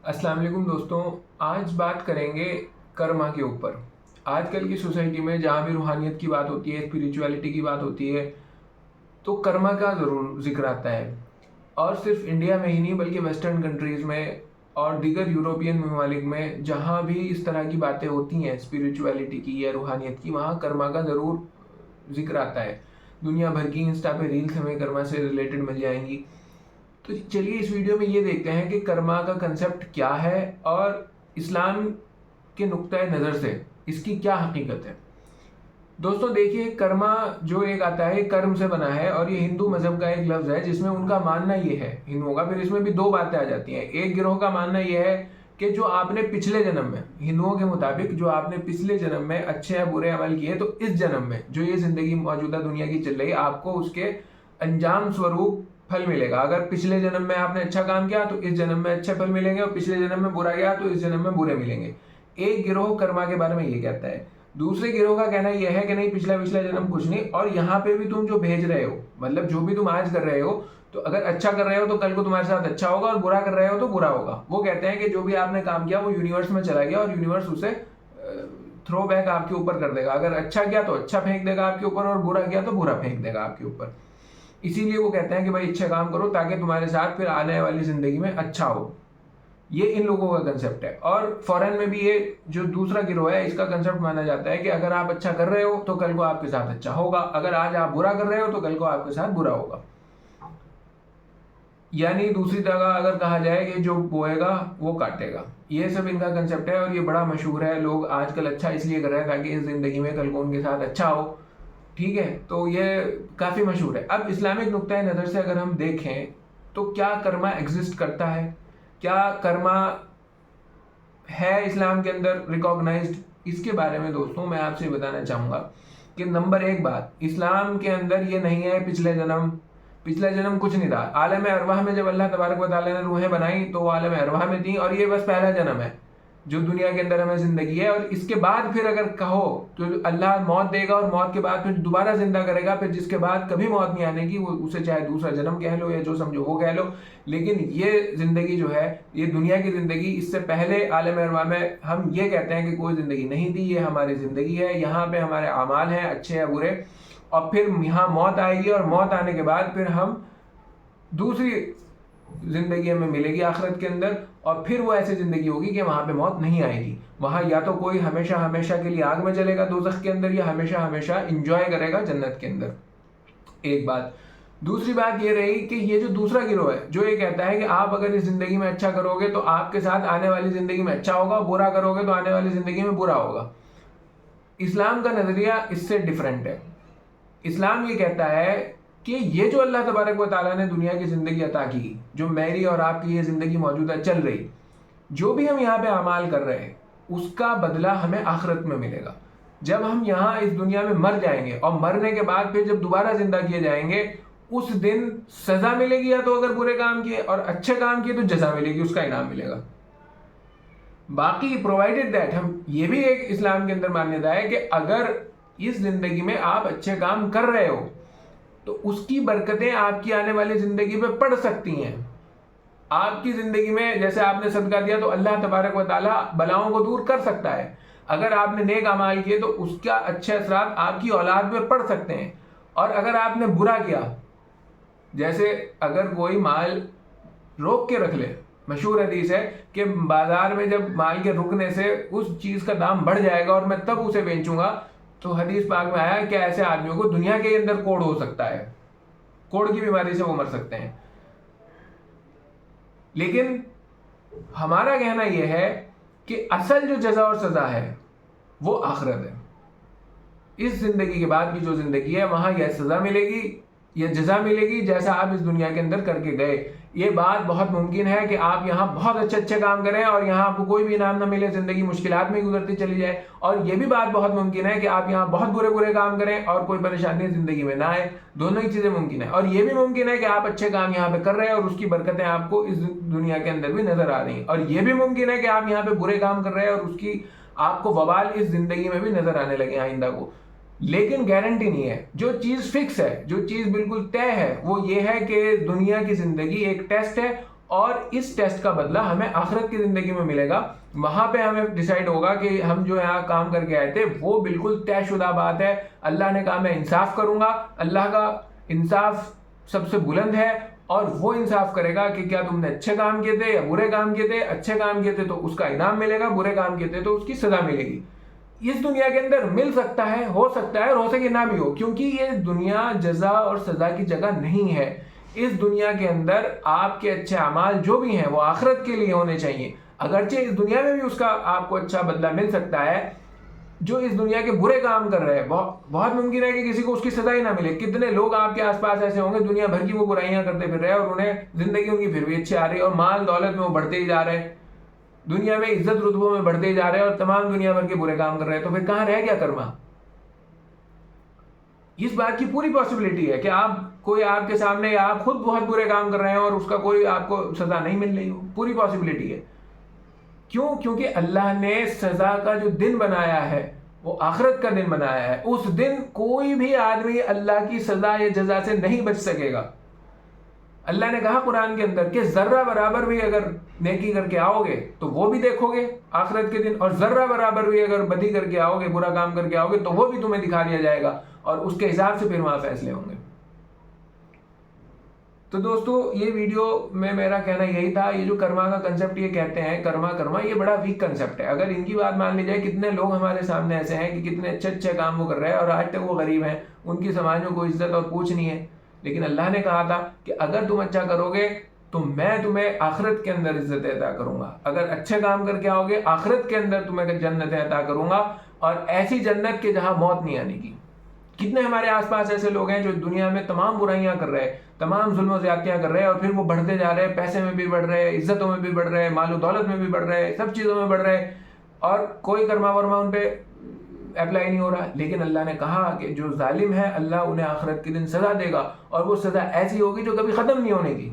अस्सलाम वालेकुम दोस्तों। आज बात करेंगे कर्मा के ऊपर। आजकल की सोसाइटी में जहाँ भी रूहानियत की बात होती है, स्पिरिचुअलिटी की बात होती है, तो कर्मा का ज़रूर जिक्र आता है। और सिर्फ इंडिया में ही नहीं बल्कि वेस्टर्न कंट्रीज़ में और दीगर यूरोपियन ममालिक में जहाँ भी इस तरह की बातें होती हैं स्पिरिचुअलिटी की या रूहानियत की, वहाँ कर्मा का ज़रूर जिक्र आता है। दुनिया भर की इंस्टा पे रील्स हमें कर्मा से रिलेटेड मिल जाएंगी। तो चलिए इस वीडियो में ये देखते हैं कि कर्मा का कंसेप्ट क्या है और इस्लाम के नुक्ता नज़र से इसकी क्या हकीकत है। दोस्तों देखिए, कर्मा जो एक आता है कर्म से बना है और ये हिंदू मजहब का एक लफ्ज़ है जिसमें उनका मानना ये है हिंदुओं का। फिर इसमें भी दो बातें आ जाती हैं। एक गिरोह का मानना ये है कि जो आपने पिछले जन्म में, हिंदुओं के मुताबिक, जो आपने पिछले जन्म में अच्छे या बुरे अमल किए तो इस जन्म में जो ये ज़िंदगी मौजूदा दुनिया की चल रही है आपको उसके अंजाम स्वरूप फल मिलेगा। अगर पिछले जन्म में आपने अच्छा काम किया तो इस जन्म में अच्छे फल मिलेंगे, और पिछले जन्म में बुरा किया तो इस जन्म में बुरे मिलेंगे। एक गिरोह कर्मा के बारे में ये कहता है। दूसरे गिरोह का कहना यह है कि नहीं, पिछला पिछला जन्म कुछ नहीं, और यहाँ पे भी तुम जो भेज रहे हो, मतलब जो भी तुम आज कर रहे हो, तो अगर अच्छा कर रहे हो तो कल को तुम्हारे साथ अच्छा होगा, और बुरा कर रहे हो तो बुरा होगा। वो कहते हैं कि जो भी आपने काम किया वो यूनिवर्स में चला गया और यूनिवर्स उसे थ्रो बैक आपके ऊपर कर देगा। अगर अच्छा किया तो अच्छा फेंक देगा आपके ऊपर, और बुरा किया तो बुरा फेंक देगा आपके ऊपर। इसीलिए वो कहते हैं कि भाई अच्छे काम करो ताकि तुम्हारे साथ फिर आने वाली जिंदगी में अच्छा हो। ये इन लोगों का कंसेप्ट है। और फॉरेन में भी ये जो दूसरा गिरोह है इसका कंसेप्ट माना जाता है कि अगर आप अच्छा कर रहे हो तो कल को आपके साथ अच्छा होगा, अगर आज आप बुरा कर रहे हो तो कल को आपके साथ बुरा होगा। यानी दूसरी तरह अगर कहा जाए कि जो बोएगा वो काटेगा। ये सब इनका कंसेप्ट है और ये बड़ा मशहूर है। लोग आजकल अच्छा इसलिए कर रहे हैं ताकि इस जिंदगी में कल को उनके साथ अच्छा हो। ठीक है, तो ये काफ़ी मशहूर है। अब इस्लामिक नुक्ता नज़र से अगर हम देखें तो क्या कर्मा एग्जिस्ट करता है, क्या कर्मा है इस्लाम के अंदर रिकॉग्नाइज्ड, इसके बारे में दोस्तों मैं आपसे बताना चाहूँगा कि नंबर एक बात, इस्लाम के अंदर ये नहीं है पिछला जन्म कुछ नहीं था। आलम अरवाह में जब अल्लाह तबारक व तआला ने रूहें बनाई तो वो आलम अरवाह में थी, और ये बस पहला जन्म है जो दुनिया के अंदर हमें जिंदगी है। और इसके बाद फिर अगर कहो तो अल्लाह मौत देगा और मौत के बाद फिर दोबारा जिंदा करेगा, फिर जिसके बाद कभी मौत नहीं आने की, वो उसे चाहे दूसरा जन्म कह लो या जो समझो वो कह लो। लेकिन ये जिंदगी जो है, ये दुनिया की जिंदगी, इससे पहले आलम अरवाह में हम ये कहते हैं कि कोई जिंदगी नहीं थी, ये हमारी जिंदगी है। यहाँ पे हमारे अमाल हैं अच्छे या बुरे, और फिर यहाँ मौत आएगी, और मौत आने के बाद फिर हम दूसरी जिंदगी हमें मिलेगी आखिरत के अंदर, और फिर वो ऐसी जिंदगी होगी कि वहां पे मौत नहीं आएगी। वहां या तो कोई हमेशा हमेशा के लिए आग में जलेगा दोज़ख के अंदर, या हमेशा हमेशा इंजॉय करेगा जन्नत के अंदर। एक बात। दूसरी बात ये रही कि ये जो दूसरा गिरोह है जो ये कहता है कि आप अगर इस जिंदगी में अच्छा करोगे तो आपके साथ आने वाली जिंदगी में अच्छा होगा, बुरा करोगे तो आने वाली जिंदगी में बुरा होगा। इस्लाम का नजरिया इससे डिफरेंट है। इस्लाम ये कहता है कि ये जो अल्लाह तबारक व तआला ने दुनिया की ज़िंदगी अता की, जो मेरी और आपकी ये ज़िंदगी मौजूदा चल रही, जो भी हम यहाँ पे अमाल कर रहे हैं उसका बदला हमें आखिरत में मिलेगा। जब हम यहाँ इस दुनिया में मर जाएंगे और मरने के बाद फिर जब दोबारा जिंदा किए जाएंगे, उस दिन सज़ा मिलेगी, या तो अगर बुरे काम किए, और अच्छे काम किए तो जज़ा मिलेगी, उसका इनाम मिलेगा। बाकी प्रोवाइडेड दैट, हम ये भी एक इस्लाम के अंदर मान्यता है कि अगर इस जिंदगी में आप अच्छे काम कर रहे हो तो उसकी बरकतें आपकी आने वाली जिंदगी पे पड़ सकती हैं। आपकी जिंदगी में जैसे आपने सदका दिया तो अल्लाह तबारक व तआला बलाओं को दूर कर सकता है। अगर आपने नेक अमाल किए तो उसका अच्छे असरात आपकी औलाद में पड़ सकते हैं। और अगर आपने बुरा किया, जैसे अगर कोई माल रोक के रख ले, मशहूर हदीस है कि बाजार में जब माल के रुकने से उस चीज का दाम बढ़ जाएगा और मैं तब उसे बेचूंगा, तो हदीस पाक में आया कि ऐसे आदमियों को दुनिया के अंदर कोढ़ हो सकता है, कोढ़ की बीमारी से वो मर सकते हैं। लेकिन हमारा कहना यह है कि असल जो जजा और सजा है वो आखिरत है। इस जिंदगी के बाद की जो जिंदगी है वहां यह सजा मिलेगी, यह जजा मिलेगी जैसा आप इस दुनिया के अंदर करके गए। ये बात बहुत मुमकिन है कि आप यहाँ बहुत अच्छे अच्छे काम करें और यहाँ आपको कोई भी इनाम ना मिले, जिंदगी मुश्किलात में गुजरती चली जाए। और ये भी बात बहुत मुमकिन है कि आप यहाँ बहुत बुरे बुरे काम करें और कोई परेशानी जिंदगी में ना आए। दोनों ही चीजें मुमकिन है। और ये भी मुमकिन है कि आप अच्छे काम यहाँ पे कर रहे हैं और उसकी बरकतें आपको इस दुनिया के अंदर भी नजर आ रही हैं। और ये भी मुमकिन है कि आप यहाँ पे बुरे काम कर रहे हैं और उसकी आपको बवाल इस जिंदगी में भी नजर आने लगे आइंदा को। लेकिन गारंटी नहीं है। जो चीज फिक्स है, जो चीज बिल्कुल तय है, वो ये है कि दुनिया की जिंदगी एक टेस्ट है اور اس ٹیسٹ کا بدلہ ہمیں آخرت کی زندگی میں ملے گا. وہاں پہ ہمیں ڈیسائیڈ ہوگا کہ ہم جو یہاں کام کر کے آئے تھے وہ بالکل طے شدہ بات ہے. اللہ نے کہا میں انصاف کروں گا, اللہ کا انصاف سب سے بلند ہے, اور وہ انصاف کرے گا کہ کیا تم نے اچھے کام کیے تھے یا برے کام کیے تھے. اچھے کام کیے تھے تو اس کا انعام ملے گا, برے کام کیے تھے تو اس کی سزا ملے گی. اس دنیا کے اندر مل سکتا ہے, ہو سکتا ہے, اور ہو سکے نہ بھی ہو, کیونکہ یہ دنیا جزا اور سزا کی جگہ نہیں ہے. اس دنیا کے اندر آپ کے اچھے اعمال جو بھی ہیں وہ آخرت کے لیے ہونے چاہیے. اگرچہ اس دنیا میں بھی اس کا آپ کو اچھا بدلہ مل سکتا ہے. جو اس دنیا کے برے کام کر رہے ہیں بہت ممکن ہے کہ کسی کو اس کی سزا ہی نہ ملے. کتنے لوگ آپ کے آس پاس ایسے ہوں گے دنیا بھر کی وہ برائیاں کرتے پھر رہے, اور انہیں زندگی ان کی پھر بھی اچھی آ رہی ہے, اور مال دولت میں وہ بڑھتے ہی جا رہے ہیں, دنیا میں عزت رتبوں میں بڑھتے ہی جا رہے ہیں, اور تمام دنیا بھر کے برے کام کر رہے ہیں. تو پھر کہاں رہ گیا کرما؟ اس بات کی پوری پاسبلٹی ہے کہ کوئی آپ کے سامنے یا آپ خود بہت برے کام کر رہے ہیں اور اس کا کوئی آپ کو سزا نہیں مل رہی ہو. پوری پاسبلٹی ہے. کیوں؟ کیونکہ اللہ نے سزا کا جو دن بنایا ہے وہ آخرت کا دن بنایا ہے. اس دن کوئی بھی آدمی اللہ کی سزا یا جزا سے نہیں بچ سکے گا. اللہ نے کہا قرآن کے اندر کہ ذرہ برابر بھی اگر نیکی کر کے آؤ گے تو وہ بھی دیکھو گے آخرت کے دن, اور ذرہ برابر بھی اگر بدی کر کے آؤ گے, برا کام کر کے آؤ گے تو وہ بھی تمہیں دکھا دیا جائے گا, اور اس کے حساب سے پھر وہاں فیصلے ہوں گے. تو دوستو یہ ویڈیو میں میرا کہنا یہی تھا. یہ جو کرما کا کنسپٹ یہ کہتے ہیں کرما یہ بڑا ویک کنسپٹ ہے. اگر ان کی بات مان لی جائے, کتنے لوگ ہمارے سامنے ایسے ہیں کہ کتنے اچھے کام وہ کر رہے ہیں اور آج تک وہ غریب ہیں, ان کی سماج میں کوئی عزت اور پوچھ نہیں ہے. لیکن اللہ نے کہا تھا کہ اگر تم اچھا کرو گے تو میں تمہیں آخرت کے اندر عزت عطا کروں گا. اگر اچھے کام کر کے آؤ گے آخرت کے اندر تمہیں جنت عطا کروں گا, اور ایسی جنت کے جہاں موت نہیں آنے کی. کتنے ہمارے آس پاس ایسے لوگ ہیں جو دنیا میں تمام برائیاں کر رہے ہیں, تمام ظلم و زیادتیاں کر رہے ہیں, اور پھر وہ بڑھتے جا رہے ہیں, پیسے میں بھی بڑھ رہے ہیں, عزتوں میں بھی بڑھ رہے ہیں, مال و دولت میں بھی بڑھ رہے ہیں, سب چیزوں میں بڑھ رہے ہیں, اور کوئی کرما ورما ان پہ اپلائی نہیں ہو رہا. لیکن اللہ نے کہا کہ جو ظالم ہے اللہ انہیں آخرت کے دن سزا دے گا, اور وہ سزا ایسی ہوگی جو کبھی ختم نہیں ہونے کی.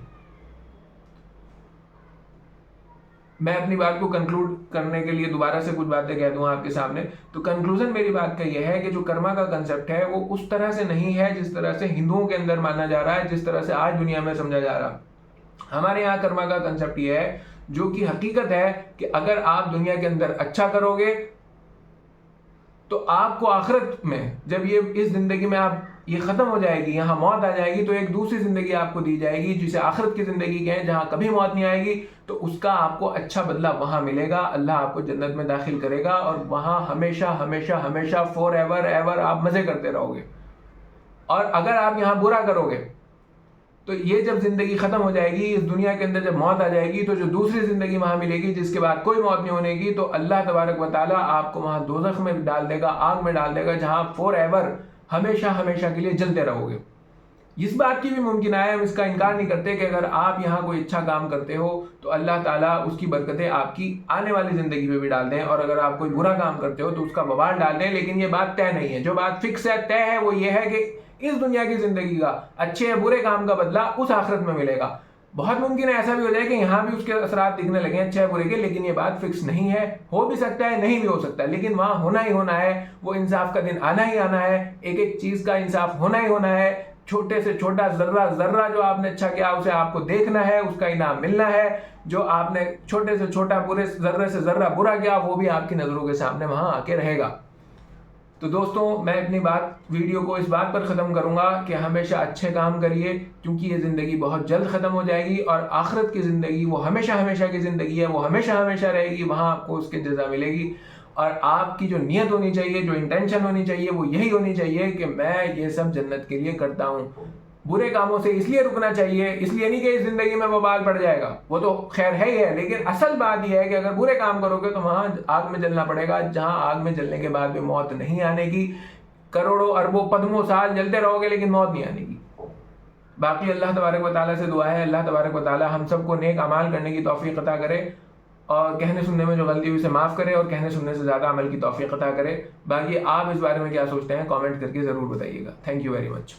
میں اپنی بات کو کنکلوڈ کرنے کے لیے دوبارہ سے کچھ باتیں کہہ دوں آپ کے سامنے. تو کنکلوژن میری بات کا یہ ہے کہ جو کرما کا کنسپٹ ہے وہ اس طرح سے نہیں ہے جس طرح سے ہندوؤں کے اندر مانا جا رہا ہے, جس طرح سے آج دنیا میں سمجھا جا رہا. ہمارے یہاں کرما کا کنسپٹ یہ ہے جو کہ حقیقت ہے کہ اگر آپ دنیا کے اندر اچھا کرو گے تو آپ کو آخرت میں جب یہ اس زندگی میں یہ ختم ہو جائے گی, یہاں موت آ جائے گی, تو ایک دوسری زندگی آپ کو دی جائے گی جسے آخرت کی زندگی کہیں, جہاں کبھی موت نہیں آئے گی. تو اس کا آپ کو اچھا بدلہ وہاں ملے گا. اللہ آپ کو جنت میں داخل کرے گا, اور وہاں ہمیشہ ہمیشہ ہمیشہ فور ایور آپ مزے کرتے رہو گے. اور اگر آپ یہاں برا کرو گے تو یہ جب زندگی ختم ہو جائے گی, اس دنیا کے اندر جب موت آ جائے گی, تو جو دوسری زندگی وہاں ملے گی جس کے بعد کوئی موت نہیں ہونے کی, تو اللہ تبارک و تعالیٰ آپ کو وہاں دوزخ میں ڈال دے گا, آگ میں ڈال دے گا, جہاں فور ایور ہمیشہ ہمیشہ کے لیے جلتے رہو گے. اس بات کی بھی ممکن ہے, ہم اس کا انکار نہیں کرتے کہ اگر آپ یہاں کوئی اچھا کام کرتے ہو تو اللہ تعالیٰ اس کی برکتیں آپ کی آنے والی زندگی میں بھی ڈال دیں, اور اگر آپ کوئی برا کام کرتے ہو تو اس کا وبال ڈال دیں. لیکن یہ بات طے نہیں ہے. جو بات فکس ہے, طے ہے, وہ یہ ہے کہ اس دنیا کی زندگی کا اچھے یا برے کام کا بدلہ اس آخرت میں ملے گا. بہت ممکن ہے ایسا بھی ہو جائے کہ یہاں بھی اس کے اثرات دکھنے لگے اچھے برے کے, لیکن یہ بات فکس نہیں ہے. ہو بھی سکتا ہے, نہیں بھی ہو سکتا ہے, لیکن وہاں ہونا ہی ہونا ہے. وہ انصاف کا دن آنا ہی آنا ہے. ایک ایک چیز کا انصاف ہونا ہی ہونا ہے. چھوٹے سے چھوٹا ذرہ جو آپ نے اچھا کیا اسے آپ کو دیکھنا ہے, اس کا انعام ملنا ہے. جو آپ نے چھوٹے سے چھوٹا ذرے سے ذرہ برا کیا وہ بھی آپ کی نظروں کے سامنے وہاں آ کے رہے گا. تو دوستوں میں اپنی ویڈیو کو اس بات پر ختم کروں گا کہ ہمیشہ اچھے کام کریے, کیونکہ یہ زندگی بہت جلد ختم ہو جائے گی, اور آخرت کی زندگی وہ ہمیشہ ہمیشہ کی زندگی ہے, وہ ہمیشہ ہمیشہ رہے گی, وہاں آپ کو اس کی جزا ملے گی. اور آپ کی جو نیت ہونی چاہیے, جو انٹینشن ہونی چاہیے, وہ یہی ہونی چاہیے کہ میں یہ سب جنت کے لیے کرتا ہوں. برے کاموں سے اس لیے رکنا چاہیے, اس لیے نہیں کہ اس زندگی میں وبال پڑ جائے گا, وہ تو خیر ہے ہی ہے, لیکن اصل بات یہ ہے کہ اگر برے کام کرو گے تو وہاں آگ میں جلنا پڑے گا, جہاں آگ میں جلنے کے بعد بھی موت نہیں آنے کی. کروڑوں اربوں پدموں سال جلتے رہو گے لیکن موت نہیں آنے کی. باقی اللہ تبارک و تعالیٰ سے دعا ہے, اللہ تبارک و تعالیٰ ہم سب کو نیک اعمال کرنے کی توفیق عطا کرے, اور کہنے سننے میں جو غلطی ہوئی اسے معاف کرے, اور کہنے سننے سے زیادہ عمل کی توفیق عطا کرے. باقی آپ اس بارے میں کیا سوچتے ہیں کامنٹ کر کے ضرور بتائیے گا. Thank you very much.